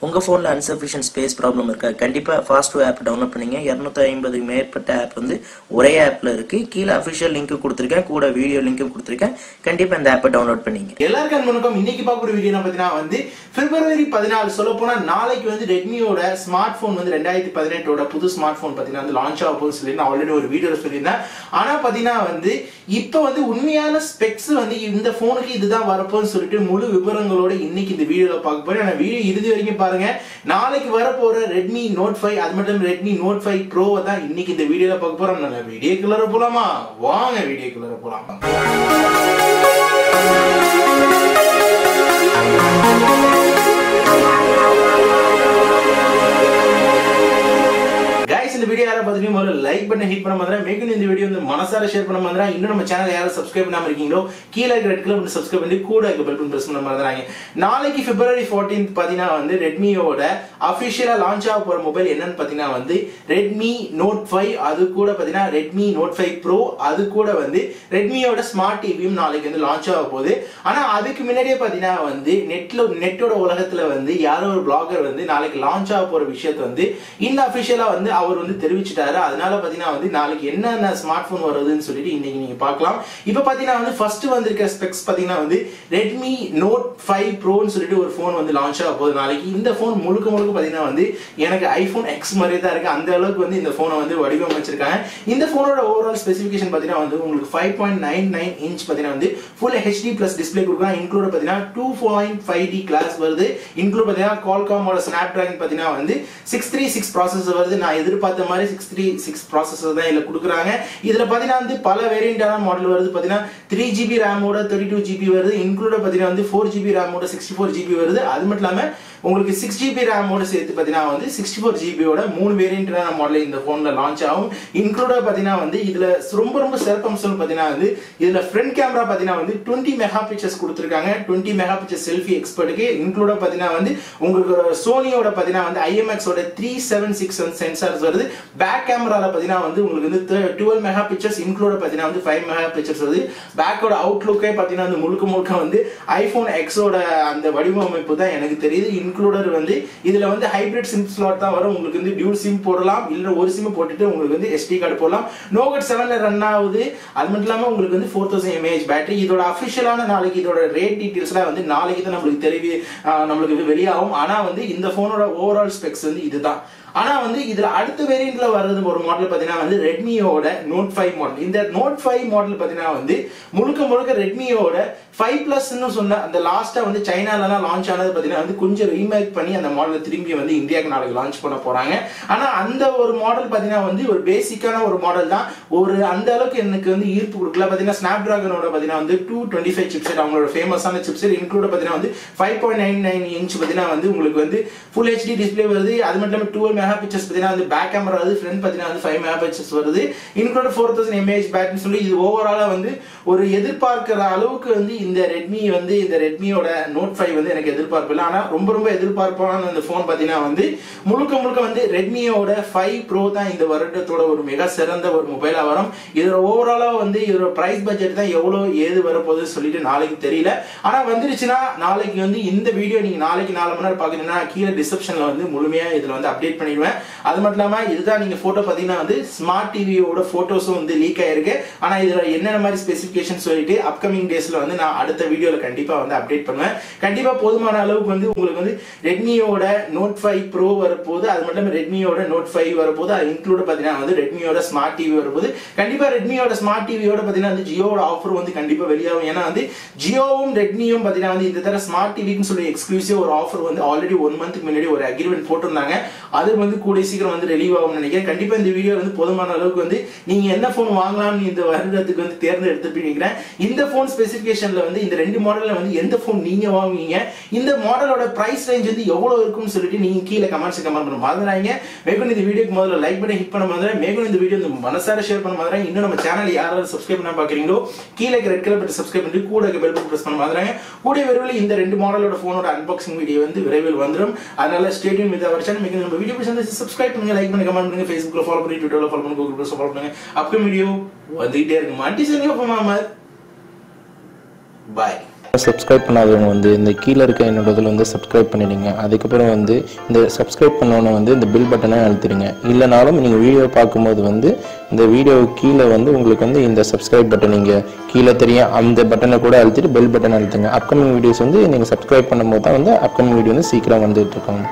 உங்க போன்ல அன்சஃபிஷியன்ட் space problem இருக்கா? கண்டிப்பா ஃபாஸ்ட் ஆப் டவுன்லோட் பண்ணீங்க. 250 மேற்பட்ட ஆப் வந்து ஒரே ஆப்ல இருக்கு. கீழ அபிஷியல் லிங்க் கொடுத்திருக்கேன், கூட வீடியோ லிங்க்கும் கொடுத்திருக்கேன். கண்டிப்பா இந்த ஆப்பை டவுன்லோட் பண்ணீங்க. எல்லாருக்கும் வணக்கம். இன்னைக்கு பார்க்குற வீடியோ பார்த்தீங்கன்னா வந்து பிப்ரவரி 14 சொல்ல போனா நாளைக்கு வந்து ரெட்மியோட ஸ்மார்ட் போன் வந்து 2018ஓட புது ஸ்மார்ட் போன் பார்த்தீங்கன்னா வந்து லான்ச் ஆக போகுது சொல்லி நான் ஆல்ரெடி ஒரு வீடியோல சொல்லியிருந்தேன். ஆனா பார்த்தீங்கன்னா வந்து இப்போ வந்து உண்மையான ஸ்பெக்ஸ் வந்து இந்த போனுக்கு இதுதான் வரப்போன்னு சொல்லிட்டு முழு விவரங்களோட இன்னைக்கு இந்த வீடியோல பார்க்க போறேன். நான் வீடியோ இறுதி வரைக்கும் பாருங்க. நாளைக்கு வரப்போற ரெட்மி நோட் 5 அது மட்டும் ரெட்மி நோட் 5 ப்ரோ தான் இன்னைக்கு இந்த வீடியோல பார்க்க போறோம். நல்ல வீடியோக்குள்ள போலாமா? வாங்க வீடியோக்குள்ள போலாம். गाइस இந்த வீடியோ யாரா பாத்தீங்க முதல்ல லைக் பட்டன் ஹிட் பண்ண மாதிரி மேலும் இந்த வீடியோ வந்து மனசார ஷேர் பண்ண மாதிரி இன்னும் நம்ம சேனல் யாரும் சப்ஸ்கிரைப் பண்ணாம இருக்கீங்களோ கீழ இருக்க ரெட் கலர் பட்டன் சப்ஸ்கிரைப் பண்ணி கூட இருக்க பெல் பட்டன் பிரஸ் பண்ண மாதிரி நாளைக்கு பிப்ரவரி 14th பாத்தீங்கன்னா வந்து ரெட்மியோட ஆபீஷியலா லான்ச் ஆக போற மொபைல் என்னன்னு பாத்தீங்கன்னா வந்து ரெட்மி நோட் 5 அது கூட பாத்தீங்கன்னா ரெட்மி நோட் 5 ப்ரோ அது கூட வந்து ரெட்மியோட ஸ்மார்ட் டிவியும் நாளைக்கு வந்து லான்ச் ஆக போகுது. ஆனா அதுக்கு முன்னாடியே பாத்தீங்கன்னா வந்து நெட்டோட உலகத்துல வந்து யாரோ ஒரு பிளாகர் வந்து நாளைக்கு லான்ச் ஆக போற விஷயத்தை வந்து இந்த அபிஷியலா வந்து அவர் வந்து தெரிவிச்சிட்டாரு. அதனால பாத்தீங்கன்னா வந்து நாளைக்கு என்னென்ன ஸ்மார்ட் போன் வருதுன்னு சொல்லிட்டு இன்னைக்கு நீங்க பார்க்கலாம். இப்போ பாத்தீங்கன்னா வந்து ஃபர்ஸ்ட் வந்திருக்க ஸ்பெக்ஸ் பாத்தீங்கன்னா வந்து ரெட்மி நோட் 5 ப்ரோன்னு சொல்லிட்டு ஒரு போன் வந்து லான்ச் ஆக போகுது நாளைக்கு. இந்த போன் முழுக்க பாத்தீங்கன்னா வந்து எனக்கு ஐபோன் எக்ஸ் மாதிரியே தான் இருக்கு. அந்த அளவுக்கு வந்து இந்த போனை வந்து வடிவமைச்சிருக்காங்க. இந்த போனோட ஓவரால் ஸ்பெசிபிகேஷன் பாத்தீங்கன்னா வந்து உங்களுக்கு 5.99 இன்ச் பாத்தீங்கன்னா வந்து ஃபுல் HD பிளஸ் டிஸ்பிளே கொடுக்குறாங்க. இன்க்ளூட் பாத்தீங்கன்னா 2.5D கிளாஸ் வருது. இன்க்ளூட் பாத்தீங்கன்னா Qualcomm-ஓட Snapdragon பாத்தீங்கன்னா வந்து 636 ப்ராசஸர் வருது. நான் எதிர்பார்த்த மாதிரி 636 ப்ராசஸர் தான் இதுல கொடுக்குறாங்க. இதுல பாத்தீங்கன்னா வந்து பல வேரியண்டான மாடல் வருது. பாத்தீங்கன்னா 3GB ரேமோட 32GB வருது. இன்க்ளூட் பாத்தீங்கன்னா வந்து 4GB ரேமோட 64GB வருது. அது மட்டும் இல்லாம உங்களுக்கு 6GB ரேமோட சேர்த்து பாத்தீங்கன்னா வந்து 64GB ஓட 3 வேரியண்டான மாடல் இந்த போன்ல லான்ச் ஆகும். இன்க்ளூட் பாத்தீங்கன்னா வந்து இதுல ரொம்ப சிறப்பம்சம் பாத்தீங்கன்னா வந்து இதுல ஃப்ரண்ட் கேமரா பாத்தீங்கன்னா வந்து 20 மெகா பிக்சர்ஸ் கொடுத்திருக்காங்க. 20 மெகா பிக்சர் செல்ஃபி எக்ஸ்பர்ட்டுக்கு. இன்க்ளூட் பாத்தீங்கன்னா வந்து உங்களுக்கு சோனியோட பாத்தீங்கன்னா வந்து IMX ஓட 3761 சென்சார்ஸ் வருது. பேக் கேமரால பாத்தீங்கன்னா வந்து உங்களுக்கு வந்து 12 மெகா பிக்சர்ஸ் இன்க்ளூட் பாத்தீங்கன்னா வந்து 5 மெகா பிக்சர்ஸ் வருது. பேக்கோட அவுட்லுக்கே பாத்தீங்கன்னா வந்து முழுக்க வந்து ஐபோன் எக்ஸோட அந்த வடிவமைப்பு தான் எனக்கு தெரியுது. இன்க்ளூடர் வந்து இதுல வந்து ஹைபிரிட் சிம் ஸ்லாட் தான் வரும். உங்களுக்கு வந்து டியூல் சிம் போடலாம், இல்ல ஒரு சிம் போட்டுட்டு உங்களுக்கு வந்து SD கார்டு போடலாம். நோகட் 7ல ரன் ஆகுது. அது மட்டும் இல்லாம உங்களுக்கு வந்து 4000 mAh பேட்டரி. இதோட அபிஷியலான நாளைக்கு இதோட ரேட் டீடைல்ஸ்லாம் வந்து நாளைக்கு தான் நம்மளுக்கு வெளியாகும். ஆனா வந்து இந்த போனோட ஓவரால் ஸ்பெக்ஸ் வந்து இதுதான். ஆனா வந்து இதுல அடுத்த வேரியன்ட்ல வர்றது ஒரு மாடல் பாத்தீங்கன்னா வந்து ரெட்மியோட நோட் 5 மாடல். இந்த நோட் 5 மாடல் பாத்தீங்கன்னா வந்து முழுக்க ரெட்மியோட 5+ சொன்ன அந்த லாஸ்டா வந்து சைனாலலாம் லான்ச் ஆனது பாத்தீங்கன்னா வந்து கொஞ்சம் ரீமேக் பண்ணி அந்த மாடலை திரும்பி வந்து இந்தியாவுக்கு நாளைக்கு லான்ச் பண்ண போறாங்க. ஆனா அந்த ஒரு மாடல் பாத்தீங்கன்னா வந்து ஒரு பேசிக்கான ஒரு மாடல் தான். ஒரு அந்த அளவுக்கு எனக்கு வந்து ஈர்ப்பு கொடுக்கல. பாத்தீங்கன்னா ஸ்னாப்டிராகனோட பாத்தீங்கன்னா வந்து 225 சிப்செட் அவங்களோட ஃபேமஸான சிப்செட். இன்க்ளூட் பாத்தீங்கன்னா வந்து 5.99 இன்ச் பாத்தீங்கன்னா வந்து உங்களுக்கு வந்து ஃபுல் HD டிஸ்பிளே வருது. அது மட்டும் இல்லாம 12 மெகா பிக்சர்ஸ் பாத்தீங்கன்னா வந்து பேக் கேமரா வருது. ஃப்ரண்ட் பாத்தீங்கன்னா வந்து 5 மெகா பிக்சர்ஸ் வருது. இன்க்ளூட் 4000 mAh பேட்டரி சொல்லி இது ஓவராலா வந்து ஒரு எதிர்பார்க்கிற அளவுக்கு வந்து இந்த ரெட்மியோட நோட் 5 வந்து எனக்கு எதிர்பார்ப்பு இல்லை. ஆனா ரொம்ப எதிர்பார்ப்பான இந்த போன் பாத்தீங்கன்னா வந்து முழுக்க வந்து ரெட்மியோட 5 ப்ரோ தான் இந்த வருடத்தோட ஒரு மிக சிறந்த ஒரு மொபைலா வரும். இதோட ஓவராலா வந்து இதோட பிரைஸ் பட்ஜெட் தான் எவ்வளவு ஏது வரப்போகுது சொல்லிட்டு நாளைக்கு தெரியல. ஆனா வந்துருச்சுன்னா நாளைக்கு வந்து இந்த வீடியோ நீங்க நாளைக்கு 4 மணி நேரம் பாக்கணும்னா கீழே டிஸ்கிரிப்ஷன்ல வந்து முழுமையா இதுல வந்து அப்டேட் பண்ணிடுவேன். அது மட்டும் இல்லாம இதுதான் நீங்க போட்டோ பாத்தீங்கன்னா வந்து ஸ்மார்ட் டிவியோட போட்டோஸும் வந்து லீக் ஆயிருக்கு. ஆனா இதுல என்னென்ன மாதிரி ஸ்பெசிபிகேஷன் சொல்லிட்டு அப்கமிங் டேஸ்ல வந்து நான் அடுத்த வீடியோல கண்டிப்பா வந்து அப்டேட் பண்ணுவேன். கண்டிப்பா போதுமான அளவுக்கு வந்து உங்களுக்கு வந்து ரெட்மியோட நோட் 5 ப்ரோ வரப்போகுது. அது மட்டும் இல்லாம ரெட்மியோட நோட் 5 வரப்போகுது. அது இன்க்ளூட் பாத்தீங்கன்னா வந்து ரெட்மியோட ஸ்மார்ட் டிவி வரப்போகுது. கண்டிப்பா ரெட்மியோட ஸ்மார்ட் டிவியோட பாத்தீங்கன்னா வந்து ஜியோட ஆஃபர் வந்து கண்டிப்பா வெளியாகும். ஏன்னா வந்து ஜியோவும் ரெட்மியும் பாத்தீங்கன்னா வந்து இந்த தர ஸ்மார்ட் டிவின்னு சொல்லி எக்ஸ்க்ளூசிவ் ஒரு ஆஃபர் வந்து ஆல்ரெடி 1 மந்த்க்கு முன்னாடி ஒரு அக்ரிமெண்ட் போட்டிருந்தாங்க. அது வந்து கூட சீக்கிரம் வந்து ரிலீவ் ஆகும்னு நினைக்கிறேன். கண்டிப்பா இந்த வீடியோ வந்து போதுமான அளவுக்கு வந்து நீங்க என்ன போன் வாங்கலாம்னு இந்த வருடத்துக்கு வந்து தேர்ந்தெடுத்துப்பீங்க. இந்த போன் ஸ்பெசிபிகேஷன்ல வந்து இந்த ரெண்டு மாடல்ல வந்து எந்த போன் நீங்க வாங்குவீங்க, இந்த மாடலோட பிரைஸ் ரேஞ்ச் வந்து எவ்வளவு இருக்கும்னு சொல்லிட்டு நீங்க கீழே கமெண்ட் பண்ண மறந்துடாதீங்க. மேலும் இந்த வீடியோக்கு முதல்ல லைக் பண்ணி ஹிட் பண்ண மாதிரி மேலும் இந்த வீடியோ மனசார ஷேர் பண்ண மாதிரி இன்னும் நம்ம சேனல் யாராவது சப்ஸ்கிரைப் பண்ண பாக்குறீங்களோ கீழே ரெட் கலர் பட்டன் சப்ஸ்கிரைப் பண்ணி கூட பெல் பட்டன் பிரஸ் பண்ண மாதிரி கூடிய விரைவில் இந்த ரெண்டு மாடலோட போனோட அன்பாக்சிங் வீடியோ வந்து விரைவில் வந்துடும். அதனால stay tuned with our channel. நம்ம வீடியோ பிடிச்சிருந்தா சப்ஸ்கிரைப் பண்ணுங்க, லைக் பண்ணுங்க, கமெண்ட் பண்ணுங்க, Facebookல ஃபாலோ பண்ணி, Twitterல ஃபாலோ பண்ணுங்க, Google Plus ஃபாலோ பண்ணுங்க. அப்கமிங் வீடியோ வந்துட்டே இருக்கு. மாட்டி சனியோ மாமா. Bye. சப்ஸ்கிரைப் பண்ணாதவங்க வந்து இந்த கீழே இருக்க என்னோட இதில் வந்து சப்ஸ்கிரைப் பண்ணிடுங்க. அதுக்கப்புறம் வந்து இந்த சப்ஸ்கிரைப் பண்ணோன்னே வந்து இந்த பில் பட்டனை அழுத்திடுங்க. இல்லைனாலும் நீங்கள் வீடியோ பார்க்கும்போது வந்து இந்த வீடியோ கீழே வந்து உங்களுக்கு வந்து இந்த சப்ஸ்கிரைப் பட்டன் நீங்கள் கீழே தெரியும் அந்த பட்டனை கூட அழுத்திட்டு பெல் பட்டன் அழுத்துங்க. அப்கமிங் வீடியோஸ் வந்து நீங்கள் சப்ஸ்கிரைப் பண்ணும்போது தான் வந்து அப்கமிங் வீடியோ வந்து சீக்கிரம் வந்துட்டு இருக்கோம்.